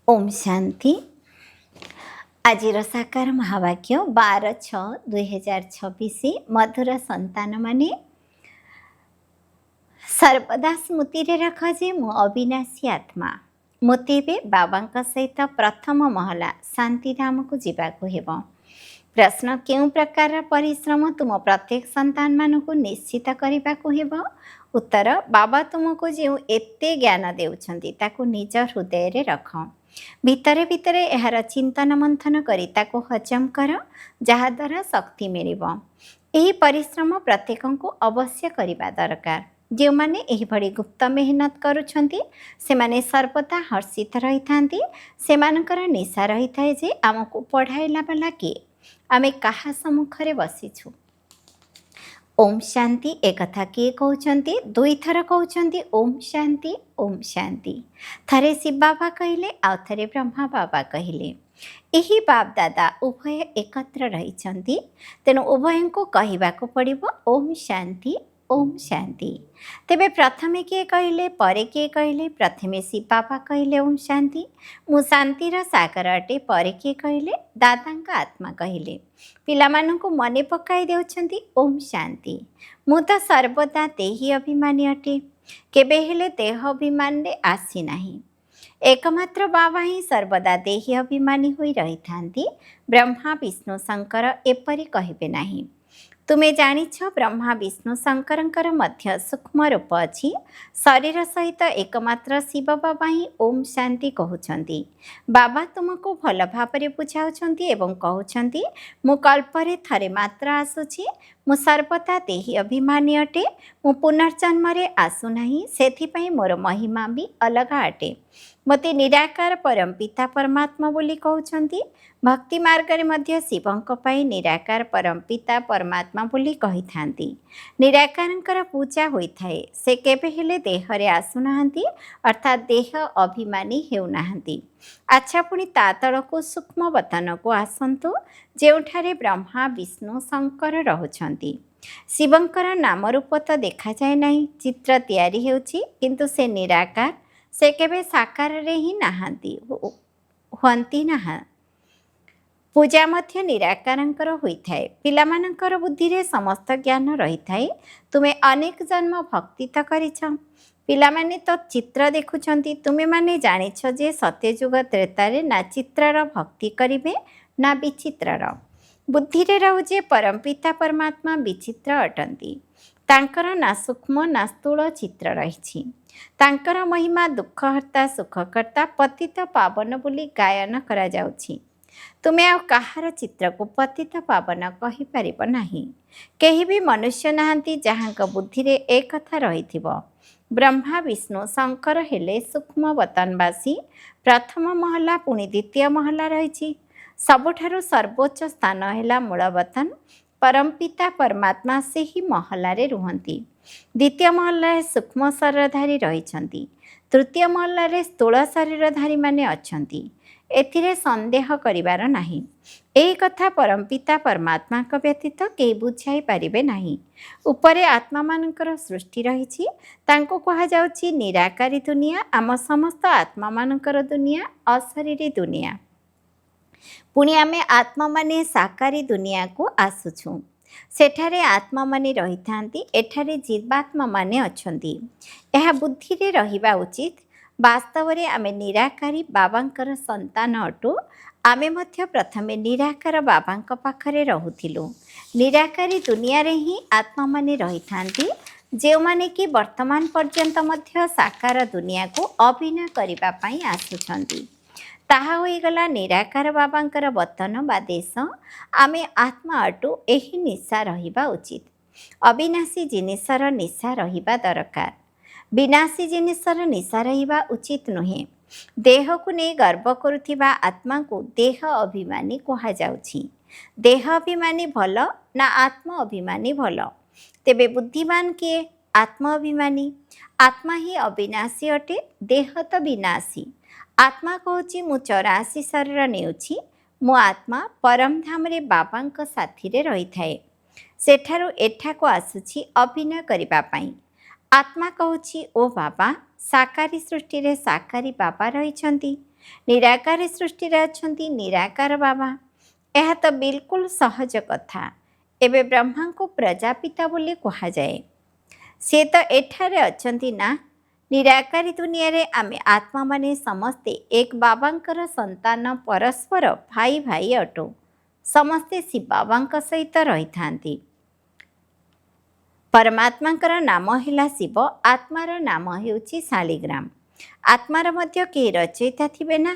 ओम शांति। आज साकार महावाक्य 12/6/2026 मधुर संतान माने सर्वदा स्मृति रख जे मु अविनाशी आत्मा मोतेबे बाबा सहित प्रथम महला शांतिधाम को जीवाकू हेबो। प्रश्न केउ प्रकार परिश्रम तुम प्रत्येक संतान मानकु निश्चित करबाकू हेबो। उत्तर बाबा तुमको जो एते ज्ञान देउछंती ताकू निज हृदय रे रख। भितरे भितरे एहार चिंतन मंथन करी ताकू हजम कर जहा द्वारा शक्ति मिलिबो। एही परिश्रम प्रत्येकंकु अवश्य करिबा दरकार। जो माने एही भड़ी गुप्त मेहनत करुछंती सेमाने सर्वदा हर्षित रही थांती। सेमानकर निशा रही थाए जे आमको पढ़ाइला वाला किए आमे काहा सम्मुखरे बसीछु। ओम शांति एक कथा किए कहउछंती दुई थर कहउछंती ओम शांति ओम शांति। थरे शिव बाबा कहले आउ थरे ब्रह्मा बाबा कहले। एही बाप दादा उभय एकत्र रहिछंती तेणु उभयंको कहिबाको पड़िबो ओम शांति ओम शांति। तेबे प्रथमे किए कहले परे किए कहले। प्रथमे शिव बाबा कहले ओम शांति मु शांतिर सागर अटे। परे किए कहले दादांका आत्मा कहले। पिलामानंकु मने पकाई देउछंती ओम शांति। मु तो सर्वदा देही अभिमानी अटे केबे हेले देह अभिमान रे आसी नाही। एकमात्र बाबा ही सर्वदा देही अभिमानी होई रही थांती। ब्रह्मा विष्णु शंकर एपरि कहिबे नाही। तुमे जानिछ ब्रह्मा विष्णु शंकरंकर मध्य सूक्ष्म रूप अछि। शरीर सहित एकमात्र शिव बाबा ही ओम शांति कहउछंती। बाबा तुमको भल भावरे बुझाउछंती एवं कहउछंती मु कल्परे थरे मात्र आसुछि। मु सर्वदा देही अभिमानी अटे। मु पुनर्जन्म रे आसु नाही सेथिपई मोर महिमा भी अलग अटे। मते निराकार परम पिता परमात्मा बोली कहउछंती। भक्ति मार्ग रे मध्य शिवंक पई निराकार परम पिता परमात्मा बोली कहि थांती। निराकारंकर पूजा होई थाए से केबे हेले देह रे आसु नाहंती अर्थात देह अभिमानी हेउ नाहंती। अच्छा पुणी ता तळको सूक्ष्म वतन को आसंतु जेउठारे ब्रह्मा विष्णु शंकर रहुछंती। शिवंकर नाम रूप तो देखा जाए नहीं चित्र तैयारी हेउची किंतु से निराकार से केबे साकार रे ही नाहंती हुअंती नाहा। पूजा मध्य निराकारंकर होइथाए। पिलामानंकर बुद्धि रे समस्त ज्ञान रही थाए। तुमे अनेक जन्म भक्ति तो करिछ। पिलामाने तो चित्र देखुछंती। तुमे माने जानिछ जे सत्ययुग त्रेतारे ना चित्रर भक्ति करिवे ना विचित्रर। बुद्धि रे रहु जे परमपिता परमात्मा विचित्र अटंती। तांकर ना सूक्ष्म ना स्थूल चित्र रहिछि। तांकर महिमा दुःखहर्ता सुखकर्ता पतित पावन बोली गायन करा जाउछि। तुमे आ कहार चित्र को पतित पावन कहि परिबो नाही। केही भी मनुष्य नाहंती जहांक बुद्धि रे एक कथा रहिथिबो। ब्रह्मा विष्णु शंकर हेले सूक्ष्म वतनवासी। प्रथम महला पुणी द्वितीय महला रहिछि। सबुठारु सर्वोच्च स्थान हेला मूलवतन। परमपिता परमात्मा से ही महला रे रुहंती। द्वितीय महला सूक्ष्म शरीरधारी रहिछंती। तृतीय महला रे स्थूल शरीरधारी माने अछंती। एथिरे संदेह करिवार नाही। एही कथा परमपिता परमात्मा का व्यतीत केही बुझाई पारिबे नाही। उपरे आत्मा मानकर सृष्टि रहिछि तांको कहा जाउछि निराकारी दुनिया। आम समस्त आत्मा मानकर दुनिया अशरीरी दुनिया। पुणी आमे आत्मा माने साकारी दुनिया को आसुछु। सेठारे आत्मा माने रही थांती एठारे जीवात्मा माने अछंती। एहा बुद्धि रे रहिबा उचित। वास्तव रे आमे निराकारी बाबांकर संतान अटु। आमे मध्य प्रथमे निराकार बाबांक पाखरे रहुथिलु। निराकारी दुनिया रे ही आत्मा माने रही थांती जे माने कि वर्तमान पर्यंत मध्य साकार दुनिया को अभिनय करिबा पई आसुछंती। ताहा होई गला निराकार बाबांकर वतन बा देश। आमे आत्मा अटु एही निशा रहिबा उचित। अविनाशी जिनिसर निशा रहिबा दरकार। विनाशी जिनिसर निशा रहिबा उचित नुहे। देह को नहीं गर्व करुथिबा आत्मा को देह अभिमानी कहा जाउछि। देह अभिमानी भल ना आत्मा अभिमानी भल। तेबे बुद्धिमान किए आत्मा अभिमानी। आत्मा ही अविनाशी अटे देह तो विनाशी। आत्मा कहूँ मु 84 शरीर नेउछि। मो आत्मा परम धाम रे बाबांक साथी रे रही थाए। सेठारु एठाको आसुछि अभिनय करिबा पई। आत्मा कहूँ ओ बाबा साकारी सृष्टि रे साकारी बाबा रहिछंती। निराकार सृष्टि अछंती निराकार बाबा। यह तो बिल्कुल सहज कथा। एबे ब्रह्मा को प्रजापिता बोली कहा जाए। से तो एठारे अछंती ना। निराकारी दुनिया रे आमे आत्मा माने समस्ते एक बाबांकर संतान परस्पर भाई भाई अटो। समस्ते शिव बाबांक सहित रही थांती। परमात्मांकर नाम है शिव, आत्मार नाम हेउछि शालिग्राम। आत्मार मध्य के रचयिता थिबे ना।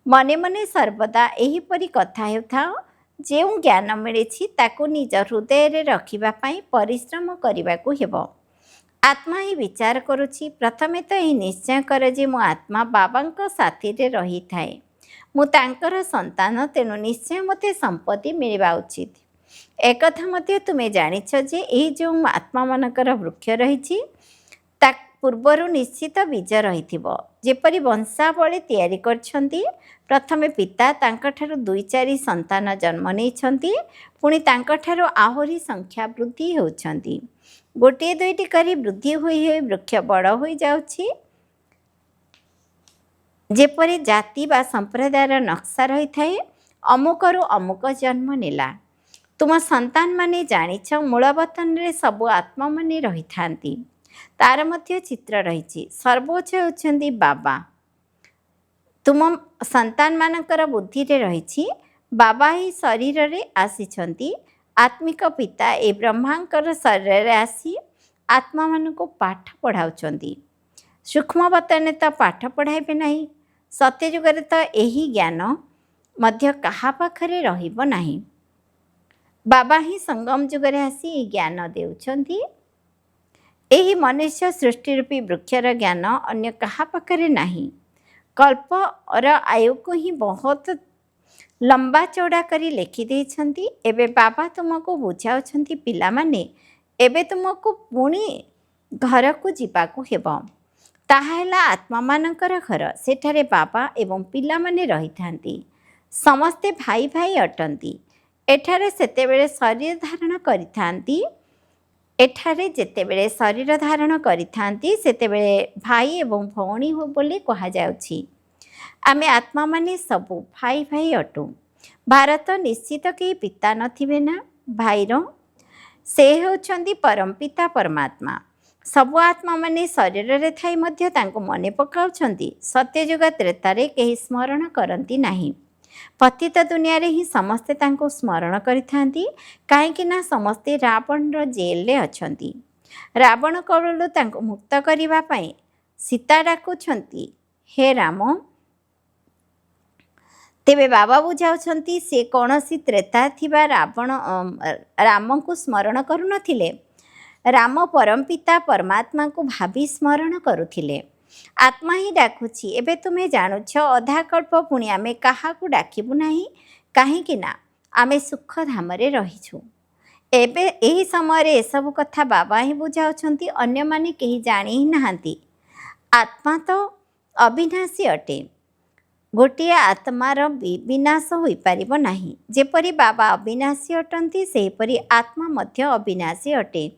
मने मने सर्वदा एहीपरि कथा हेउथाओ। ଯେଉଁ ଜ୍ଞାନ ମିଳିଛି ତାକୁ ନିଜ ହୃଦୟରେ ରଖିବା ପାଇଁ ପରିଶ୍ରମ କରିବାକୁ ହେବ। ଆତ୍ମା ହିଁ ବିଚାର କରୁଛି। ପ୍ରଥମେ ତ ଏହି ନିଶ୍ଚୟ କର ଯେ ମୁଁ ଆତ୍ମା ବାବାଙ୍କ ସାଥିରେ ରହିଥାଏ। ମୁଁ ତାଙ୍କର ସନ୍ତାନ, ତେଣୁ ନିଶ୍ଚୟ ମୋତେ ସମ୍ପତ୍ତି ମିଳିବା ଉଚିତ। एकथा मध्य तुमे जानिछ जे एही जो आत्मामानकर वृक्ष रही ता पूर्वर निश्चित बीज रही जेपरी वंशावली तैयारी करछंती। प्रथमे पिता तांकठारु 2-4 संतान जन्म नहीं, पुणी तांकठारु आहुरी संख्या वृद्धि होउछंती। गोटे दुईटी करी वृद्धि होई होई वृक्ष बड़ होई जाउछि। जेपरी जाति बा संप्रदायर नक्शा रही थाए। अमुकरू अमुक जन्म नेला। तुम संतान माने जानिछ मूलवतन रे सबु आत्मा माने रही थांती। तार मध्य चित्र रही। सर्वोच्च होउछंती बाबा। तुम संतान मानकर बुद्धि रे रही बाबा ही शरीर रे आसीछंती। आत्मिक पिता ए ब्रह्मांकर शरीर रे आसी आत्मा मान को पाठ पढ़ाउछंती। सूक्ष्मवतने तो पाठ पढ़ाइबे नहीं। सत्य जुगरे तो यही ज्ञान मध्य कहा पाखरे रहिबो नहीं। बाबा ही संगम जुगरे आसी ज्ञान देउछंती। एही मनुष्य सृष्टि रूपी वृक्षर ज्ञान अन्य कहा पाखरे नहीं। कल्प और आयु को ही बहुत लंबा चौड़ा करी लिखि देइछंती। एबे बाबा तुमको बुझाउछंती पिला माने एबे तुमको पुणी घर को जीवाकू हेबो। ताहाला आत्मा मानकर घर। सेठारे बाबा एवं पिला माने रही थांती। समस्ते भाई भाई अटंती। एठारे सेतेबेले शरीर धारण करिथांती। एठारे जेतेबेले शरीर धारण करिथांती सेतेबेले भाई एवं भौणी हो बोली कहा जाउछि। आमे आत्मा माने सबु भाई भाई अटु। भारत निश्चित के पिता नथिबे ना भाईर। से होउछंती परम पिता परमात्मा। सबु आत्मा माने शरीर रे थाई मध्य तांको मने पकाउछंती। सत्ययुग त्रेतारे केही स्मरण करंती नाही। पतित दुनिया रे ही समस्ते तांको स्मरण करिथांती। काहेकि ना समस्ते रावण रो जेल रे अछंती। रावण कबळू तांको मुक्त करिवा पई सीता डाकुछंती, हे राम। तेबे बाबा बुझाउछंती से कोनोसी त्रेता थिबा राम को स्मरण करू नथिले। राम परम पिता परमात्मा को भावी स्मरण करुथिले। आत्मा ही डाकुछि। एबे तुमे जानुछ अधा कल्प पुणी आमे काहाकू डाकिबु नाही। काहेकि ना आमे सुख धाम रे रहिछु। एबे एही समय रे सब कथा बाबा ही बुझाउछंती। अन्य माने केही जानि ही नाहांती। आत्मा तो अविनाशी अटे। गोटिए आत्मार विनाश होई पारिबो नाही। जेपरी बाबा अविनाशी अटंती सेहीपरी आत्मा मध्य अविनाशी अटे।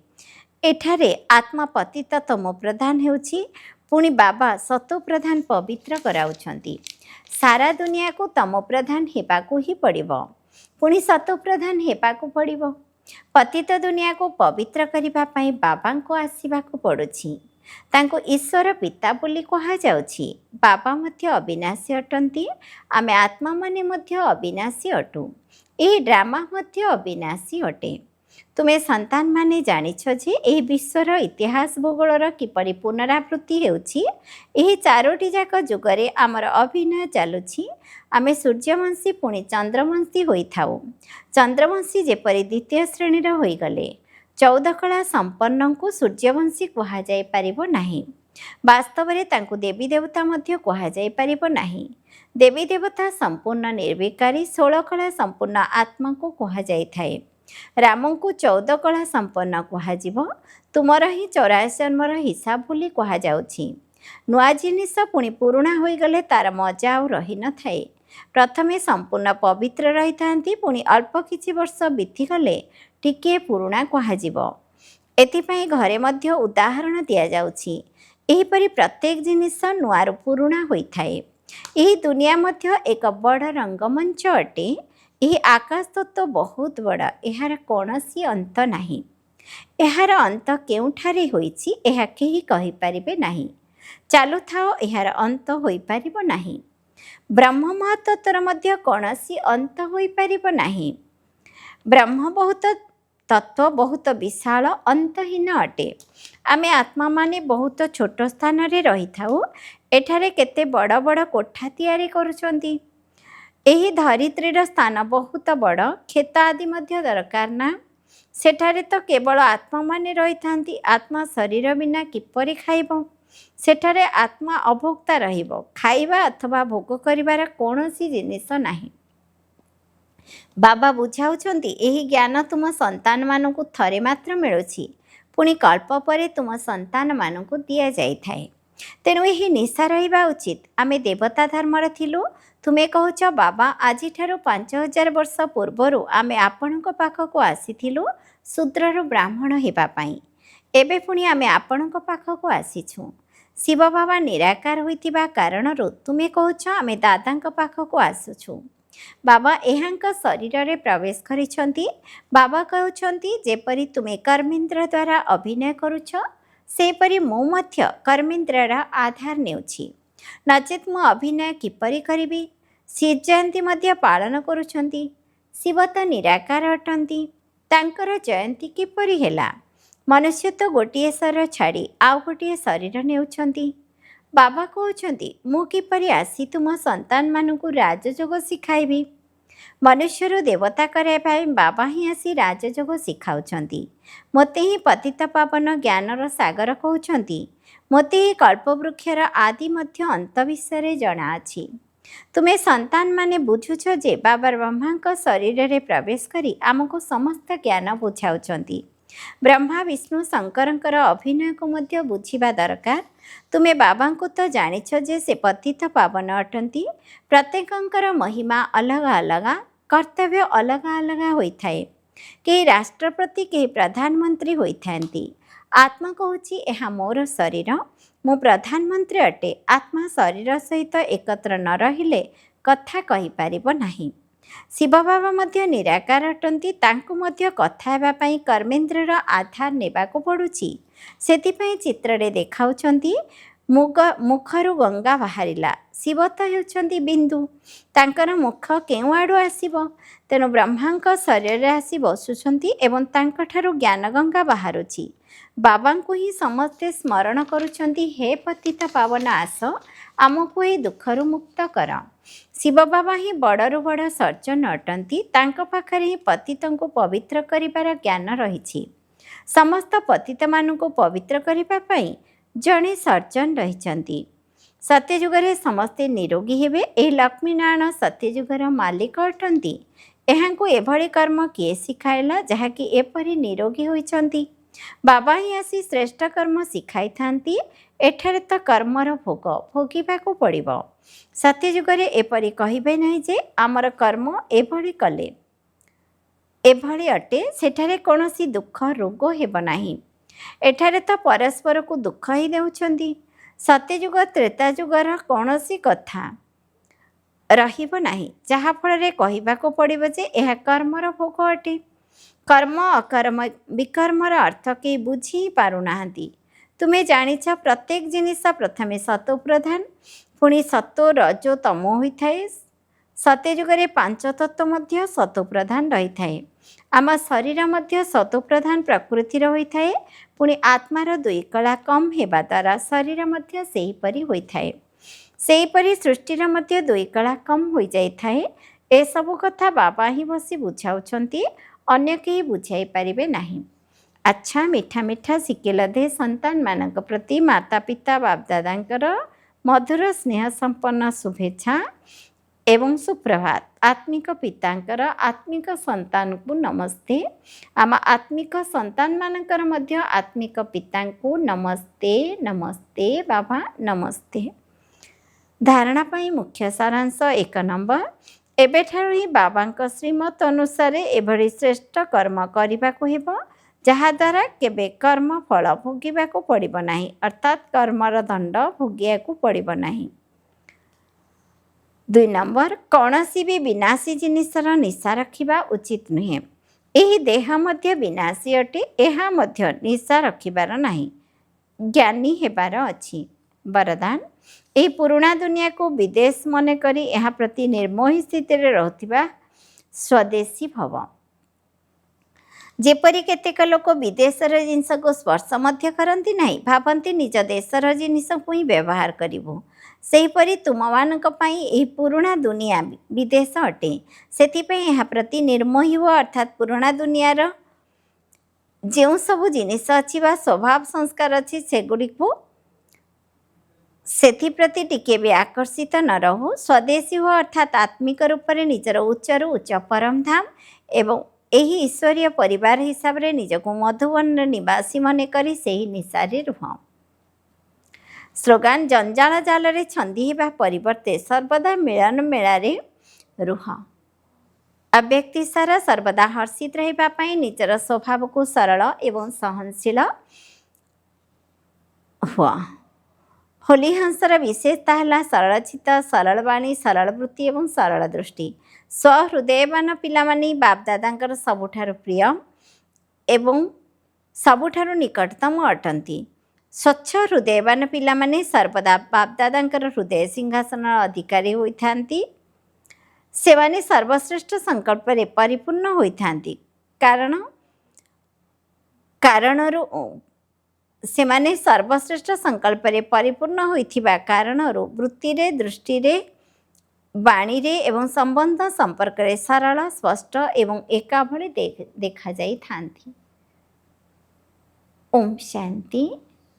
एठारे आत्मा पतित तमो प्रधान हेउछि। पुणी बाबा सतो प्रधान पवित्र कराउछंती। सारा दुनिया को तमो प्रधान हेबाकू ही पड़िबो। पुणी सतो प्रधान हेबाकू पड़िबो। पतित दुनिया को पवित्र करिबा पई बाबा को आसीबाकू पड़ुछि। तांको ईश्वर पिता बोली कहा जाउछि। बाबा मध्य अविनाशी अटंती। आमे आत्मा माने मध्य अविनाशी अटु। एही ड्रामा मध्य अविनाशी अटे। तुमे संतान माने जानिछ जे एही विश्वर इतिहास भूगोलर किपरि पुनरावृत्ति हेउछि। एही चारोटी जाक जुगरे आमर अभिनय चालुछि। आमे सूर्यवंशी पुणी चंद्रवंशी होइथाउ। चंद्रवंशी जेपरि द्वितीय श्रेणीर होइगले। 14 कला संपन्न को सूर्यवंशी कहा जाय पारिबो नाही। वास्तव में तांको देवी देवता मध्य कहा जाय पारिबो नाही। देवी देवता संपूर्ण निर्विकारी 16 कला संपूर्ण आत्मा को कहा जाय थाए। राम को 14 कला संपन्न कह। तुमर ही 84 जन्मर हिसाब बोली कह जाउछि। नुआ जिनिस पुणी पुरुणा होइगले तार मजा आउ रही न थाए। प्रथमे संपूर्ण पवित्र रही थांती। पुणी अल्प किछि वर्ष बीतीगले टिके पुरुणा कह। एथिपाई घरे मध्य उदाहरण दिया जाउछि। एहीपरि प्रत्येक जिनिस नुआर पुरुणा होई थाए। ଏହି ଦୁନିଆ ମଧ୍ୟ ଏକ ବଡ଼ ରଙ୍ଗମଞ୍ଚ ଅଟେ। ଏହି ଆକାଶ ତତ୍ତ୍ୱ ବହୁତ ବଡ଼, ଏହାର କୌଣସି ଅନ୍ତ ନାହିଁ। ଏହାର ଅନ୍ତ କେଉଁଠାରେ ହୋଇଛି ଏହା କେହି କହିପାରିବେ ନାହିଁ। ଚାଲୁଥାଅ, ଏହାର ଅନ୍ତ ହୋଇପାରିବ ନାହିଁ। ବ୍ରହ୍ମ ମହାତତ୍ତ୍ୱର ମଧ୍ୟ କୌଣସି ଅନ୍ତ ହୋଇପାରିବ ନାହିଁ। ବ୍ରହ୍ମ ତତ୍ତ୍ୱ ବହୁତ ବିଶାଳ, ଅନ୍ତହୀନ ଅଟେ। ଆମେ ଆତ୍ମାମାନେ ବହୁତ ଛୋଟ ସ୍ଥାନରେ ରହିଥାଉ। ଏଠାରେ କେତେ ବଡ଼ ବଡ଼ କୋଠା ତିଆରି କରୁଛନ୍ତି। ଏହି ଧରିତ୍ରୀର ସ୍ଥାନ ବହୁତ ବଡ଼, କ୍ଷେତ ଆଦି ମଧ୍ୟ ଦରକାର ନା। ସେଠାରେ ତ କେବଳ ଆତ୍ମାମାନେ ରହିଥାନ୍ତି। ଆତ୍ମା ଶରୀର ବିନା କିପରି ଖାଇବ? ସେଠାରେ ଆତ୍ମା ଅଭୋକ୍ତା ରହିବ। ଖାଇବା ଅଥବା ଭୋଗ କରିବାର କୌଣସି ଜିନିଷ ନାହିଁ। ବାବା ବୁଝାଉଛନ୍ତି, ଏହି ଜ୍ଞାନ ତୁମ ସନ୍ତାନମାନଙ୍କୁ ଥରେ ମାତ୍ର ମିଳୁଛି, ପୁଣି କଳ୍ପ ପରେ ତୁମ ସନ୍ତାନମାନଙ୍କୁ ଦିଆଯାଇଥାଏ। ତେଣୁ ଏହି ନିଶା ରହିବା ଉଚିତ। ଆମେ ଦେବତା ଧର୍ମର ଥିଲୁ। ତୁମେ କହୁଛ, ବାବା ଆଜିଠାରୁ 5000 ବର୍ଷ ପୂର୍ବରୁ ଆମେ ଆପଣଙ୍କ ପାଖକୁ ଆସିଥିଲୁ ଶୂଦ୍ରରୁ ବ୍ରାହ୍ମଣ ହେବା ପାଇଁ। ଏବେ ପୁଣି ଆମେ ଆପଣଙ୍କ ପାଖକୁ ଆସିଛୁ। ଶିବ ବାବା ନିରାକାର ହୋଇଥିବା କାରଣରୁ ତୁମେ କହୁଛ ଆମେ ଦାଦାଙ୍କ ପାଖକୁ ଆସୁଛୁ। ବାବା ଏହାଙ୍କ ଶରୀରରେ ପ୍ରବେଶ କରିଛନ୍ତି। ବାବା କହୁଛନ୍ତି, ଯେପରି ତୁମେ କର୍ମେନ୍ଦ୍ର ଦ୍ୱାରା ଅଭିନୟ କରୁଛ, ସେପରି ମୁଁ ମଧ୍ୟ କର୍ମେନ୍ଦ୍ରର ଆଧାର ନେଉଛି। ନଚେତ୍ ମୁଁ ଅଭିନୟ କିପରି କରିବି? ଶିବ ଜୟନ୍ତୀ ମଧ୍ୟ ପାଳନ କରୁଛନ୍ତି। ଶିବ ତ ନିରାକାର ଅଟନ୍ତି, ତାଙ୍କର ଜୟନ୍ତୀ କିପରି ହେଲା? ମନୁଷ୍ୟ ତ ଗୋଟିଏ ଶରୀର ଛାଡ଼ି ଆଉ ଗୋଟିଏ ଶରୀର ନେଉଛନ୍ତି। ବାବା କହୁଛନ୍ତି, ମୁଁ କିପରି ଆସି ତୁମ ସନ୍ତାନମାନଙ୍କୁ ରାଜଯୋଗ ଶିଖାଇବି? ମନୁଷ୍ୟରୁ ଦେବତା କରିବା ପାଇଁ ବାବା ହିଁ ଆସି ରାଜଯୋଗ ଶିଖାଉଛନ୍ତି। ମୋତେ ହିଁ ପତିତ ପାବନ ଜ୍ଞାନର ସାଗର କହୁଛନ୍ତି। ମୋତେ ଏହି କଳ୍ପବୃକ୍ଷର ଆଦି ମଧ୍ୟ ଅନ୍ତ ବିଷୟରେ ଜଣାଅଛି। ତୁମେ ସନ୍ତାନମାନେ ବୁଝୁଛ ଯେ ବାବା ବ୍ରହ୍ମାଙ୍କ ଶରୀରରେ ପ୍ରବେଶ କରି ଆମକୁ ସମସ୍ତ ଜ୍ଞାନ ବୁଝାଉଛନ୍ତି। ବ୍ରହ୍ମା ବିଷ୍ଣୁ ଶଙ୍କରଙ୍କର ଅଭିନୟକୁ ମଧ୍ୟ ବୁଝିବା ଦରକାର। ତୁମେ ବାବାଙ୍କୁ ତ ଜାଣିଛ ଯେ ସେ ପତିତ ପାବନ ଅଟନ୍ତି। ପ୍ରତ୍ୟେକଙ୍କର ମହିମା ଅଲଗା ଅଲଗା, କର୍ତ୍ତବ୍ୟ ଅଲଗା ଅଲଗା ହୋଇଥାଏ। କେହି ରାଷ୍ଟ୍ରପତି, କେହି ପ୍ରଧାନମନ୍ତ୍ରୀ ହୋଇଥାନ୍ତି। ଆତ୍ମା କହୁଛି, ଏହା ମୋର ଶରୀର, ମୁଁ ପ୍ରଧାନମନ୍ତ୍ରୀ ଅଟେ। ଆତ୍ମା ଶରୀର ସହିତ ଏକତ୍ର ନ ରହିଲେ କଥା କହିପାରିବ ନାହିଁ। ଶିବ ବାବା ମଧ୍ୟ ନିରାକାର ଅଟନ୍ତି। ତାଙ୍କୁ ମଧ୍ୟ କଥା ହେବା ପାଇଁ କର୍ମେନ୍ଦ୍ରର ଆଧାର ନେବାକୁ ପଡ଼ୁଛି। ସେଥିପାଇଁ ଚିତ୍ରରେ ଦେଖାଉଛନ୍ତି, ମୁଖରୁ ଗଙ୍ଗା ବାହାରିଲା। ଶିବ ତ ହେଉଛନ୍ତି ବିନ୍ଦୁ, ତାଙ୍କର ମୁଖ କେଉଁଆଡ଼ୁ ଆସିବ? ତେଣୁ ବ୍ରହ୍ମାଙ୍କ ଶରୀରରେ ଆସି ବସୁଛନ୍ତି ଏବଂ ତାଙ୍କଠାରୁ ଜ୍ଞାନଗଙ୍ଗା ବାହାରୁଛି। ବାବାଙ୍କୁ ହିଁ ସମସ୍ତେ ସ୍ମରଣ କରୁଛନ୍ତି, ହେ ପତିତ ପାବନ ଆସ, ଆମକୁ ଏହି ଦୁଃଖରୁ ମୁକ୍ତ କର। ଶିବ ବାବା ହିଁ ବଡ଼ରୁ ବଡ଼ ସର୍ଜନ ଅଟନ୍ତି। ତାଙ୍କ ପାଖରେ ହିଁ ପତିତଙ୍କୁ ପବିତ୍ର କରିବାର ଜ୍ଞାନ ରହିଛି। ସମସ୍ତ ପତିତମାନଙ୍କୁ ପବିତ୍ର କରିବା ପାଇଁ ଜଣେ ସର୍ଜନ ରହିଛନ୍ତି। ସତ୍ୟଯୁଗରେ ସମସ୍ତେ ନିରୋଗୀ ହେବେ। ଏହି ଲକ୍ଷ୍ମୀନାରାୟଣ ସତ୍ୟଯୁଗର ମାଲିକ ଅଟନ୍ତି। ଏହାଙ୍କୁ ଏଭଳି କର୍ମ କିଏ ଶିଖାଇଲା ଯାହାକି ଏପରି ନିରୋଗୀ ହୋଇଛନ୍ତି? ବାବା ହିଁ ଆସି ଶ୍ରେଷ୍ଠ କର୍ମ ଶିଖାଇଥାନ୍ତି। ଏଠାରେ ତ କର୍ମର ଭୋଗ ଭୋଗିବାକୁ ପଡ଼ିବ। ସତ୍ୟଯୁଗରେ ଏପରି କହିବେ ନାହିଁ ଯେ ଆମର କର୍ମ ଏଭଳି କଲେ ଏଭଳି ଅଟେ, ସେଠାରେ କୌଣସି ଦୁଃଖ ରୋଗ ହେବ ନାହିଁ। ଏଠାରେ ତ ପରସ୍ପରକୁ ଦୁଃଖ ହିଁ ଦେଉଛନ୍ତି। ସତ୍ୟଯୁଗ ତ୍ରେତା ଯୁଗର କୌଣସି କଥା ରହିବ ନାହିଁ, ଯାହାଫଳରେ କହିବାକୁ ପଡ଼ିବ ଯେ ଏହା କର୍ମର ଭୋଗ ଅଟେ। କର୍ମ ଅକର୍ମ ବିକର୍ମର ଅର୍ଥ କେହି ବୁଝି ହିଁ ପାରୁନାହାନ୍ତି। ତୁମେ ଜାଣିଛ, ପ୍ରତ୍ୟେକ ଜିନିଷ ପ୍ରଥମେ ସତୋ ପ୍ରଧାନ, ପୁଣି ସତୋ ରଜୋ ତମୋ ହୋଇଥାଏ। ସତ୍ୟଯୁଗରେ ପାଞ୍ଚ ତତ୍ତ୍ୱ ମଧ୍ୟ ସତୋ ପ୍ରଧାନ ରହିଥାଏ। ଆମ ଶରୀର ମଧ୍ୟ ସତୋ ପ୍ରଧାନ ପ୍ରକୃତିର ହୋଇଥାଏ। ପୁଣି ଆତ୍ମାର 2 କଳା କମ୍ ହେବା ଦ୍ୱାରା ଶରୀର ମଧ୍ୟ ସେହିପରି ହୋଇଥାଏ। ସେହିପରି ସୃଷ୍ଟିର ମଧ୍ୟ 2 କଳା କମ୍ ହୋଇଯାଇଥାଏ। ଏସବୁ କଥା ବାବା ହିଁ ବସି ବୁଝାଉଛନ୍ତି, ଅନ୍ୟ କେହି ବୁଝାଇ ପାରିବେ ନାହିଁ। ଆଚ୍ଛା, ମିଠା ମିଠା ଶିକିଲଧେ ସନ୍ତାନମାନଙ୍କ ପ୍ରତି ମାତା ପିତା ବାପଦାଦାଙ୍କର ମଧୁର ସ୍ନେହ ସମ୍ପନ୍ନ ଶୁଭେଚ୍ଛା ଏବଂ ସୁପ୍ରଭାତ। ଆତ୍ମିକ ପିତାଙ୍କର ଆତ୍ମିକ ସନ୍ତାନକୁ ନମସ୍ତେ। ଆମ ଆତ୍ମିକ ସନ୍ତାନମାନଙ୍କର ମଧ୍ୟ ଆତ୍ମିକ ପିତାଙ୍କୁ ନମସ୍ତେ। ନମସ୍ତେ ବାବା, ନମସ୍ତେ। ଧାରଣା ପାଇଁ ମୁଖ୍ୟ ସାରାଂଶ 1 ନମ୍ବର। ଏବେଠାରୁ ହିଁ ବାବାଙ୍କ ଶ୍ରୀମତ ଅନୁସାରେ ଏଭଳି ଶ୍ରେଷ୍ଠ କର୍ମ କରିବାକୁ ହେବ, ଯାହାଦ୍ୱାରା କେବେ କର୍ମ ଫଳ ଭୋଗିବାକୁ ପଡ଼ିବ ନାହିଁ, ଅର୍ଥାତ୍ କର୍ମର ଦଣ୍ଡ ଭୋଗିବାକୁ ପଡ଼ିବ ନାହିଁ। दुई नंबर कौनसी भी विनाशी जिनिसर निशा रखिबा उचित नुहे। एही देह मध्य विनाशी अटे, एहा मध्य निशा रखिबार नाही, ज्ञानी हेबार अछि। वरदान एही पुराणा दुनिया को विदेश मन करी एहा प्रति निर्मोही स्थिति रे रहथिबा स्वदेशी भव। जेपरी केतेक लोक विदेशर जिनिस को स्पर्श मध्य करती नहीं, भावती निज देशर जिनिस को ही व्यवहार करिबु। सेहीपरि तुमମାନଙ୍କ ପାଇଁ ଏହି ପୁରୁଣା ଦୁନିଆ ବିଦେଶ ଅଟେ। ସେଥିପାଇଁ ଏହା ପ୍ରତି ନିର୍ମୋହୀ ହୁଅ, ଅର୍ଥାତ୍ ପୁରୁଣା ଦୁନିଆର ଯେଉଁ ସବୁ ଜିନିଷ ଅଛି ବା ସ୍ୱଭାବ ସଂସ୍କାର ଅଛି ସେଗୁଡ଼ିକୁ ସେଥିପ୍ରତି ଟିକେ ବି ଆକର୍ଷିତ ନ ରହୁ। ସ୍ୱଦେଶୀ ହୁଅ ଅର୍ଥାତ୍ ଆତ୍ମିକ ରୂପରେ ନିଜର ଉଚ୍ଚରୁ ଉଚ୍ଚ ପରମଧାମ ଏବଂ ଏହି ଈଶ୍ୱରୀୟ ପରିବାର ହିସାବରେ ନିଜକୁ ମଧୁବନର ନିବାସୀ ମନେକରି ସେହି ନିଶାରେ ରୁହ। ସ୍ଲୋଗାନ ଜଞ୍ଜାଳ ଜାଲରେ ଛନ୍ଦି ହେବା ପରିବର୍ତ୍ତେ ସର୍ବଦା ମିଳନ ମେଳାରେ ରୁହ। ଅବ୍ୟକ୍ତି ସାରା ସର୍ବଦା ହର୍ଷିତ ରହିବା ପାଇଁ ନିଜର ସ୍ୱଭାବକୁ ସରଳ ଏବଂ ସହନଶୀଳ ହୁଅ। ହୋଲି ହଂସର ବିଶେଷତା ହେଲା ସରଳ ଚିତ୍ତ, ସରଳ ବାଣୀ, ସରଳ ବୃତ୍ତି ଏବଂ ସରଳ ଦୃଷ୍ଟି। ସ୍ୱହୃଦୟବାନ ପିଲାମାନେ ବାପଦାଦାଙ୍କର ସବୁଠାରୁ ପ୍ରିୟ ଏବଂ ସବୁଠାରୁ ନିକଟତମ ଅଟନ୍ତି। ସ୍ୱଚ୍ଛ ହୃଦୟବାନ ପିଲାମାନେ ସର୍ବଦା ବାପଦାଦାଙ୍କର ହୃଦୟ ସିଂହାସନର ଅଧିକାରୀ ହୋଇଥାନ୍ତି। ସେମାନେ ସର୍ବଶ୍ରେଷ୍ଠ ସଂକଳ୍ପରେ ପରିପୂର୍ଣ୍ଣ ହୋଇଥାନ୍ତି। କାରଣରୁ ସେମାନେ ସର୍ବଶ୍ରେଷ୍ଠ ସଂକଳ୍ପରେ ପରିପୂର୍ଣ୍ଣ ହୋଇଥିବା କାରଣରୁ ବୃତ୍ତିରେ, ଦୃଷ୍ଟିରେ, ବାଣୀରେ ଏବଂ ସମ୍ବନ୍ଧ ସମ୍ପର୍କରେ ସରଳ, ସ୍ପଷ୍ଟ ଏବଂ ଏକା ଭଳି ଦେଖାଯାଇଥାନ୍ତି। ଓମ୍ ଶାନ୍ତି।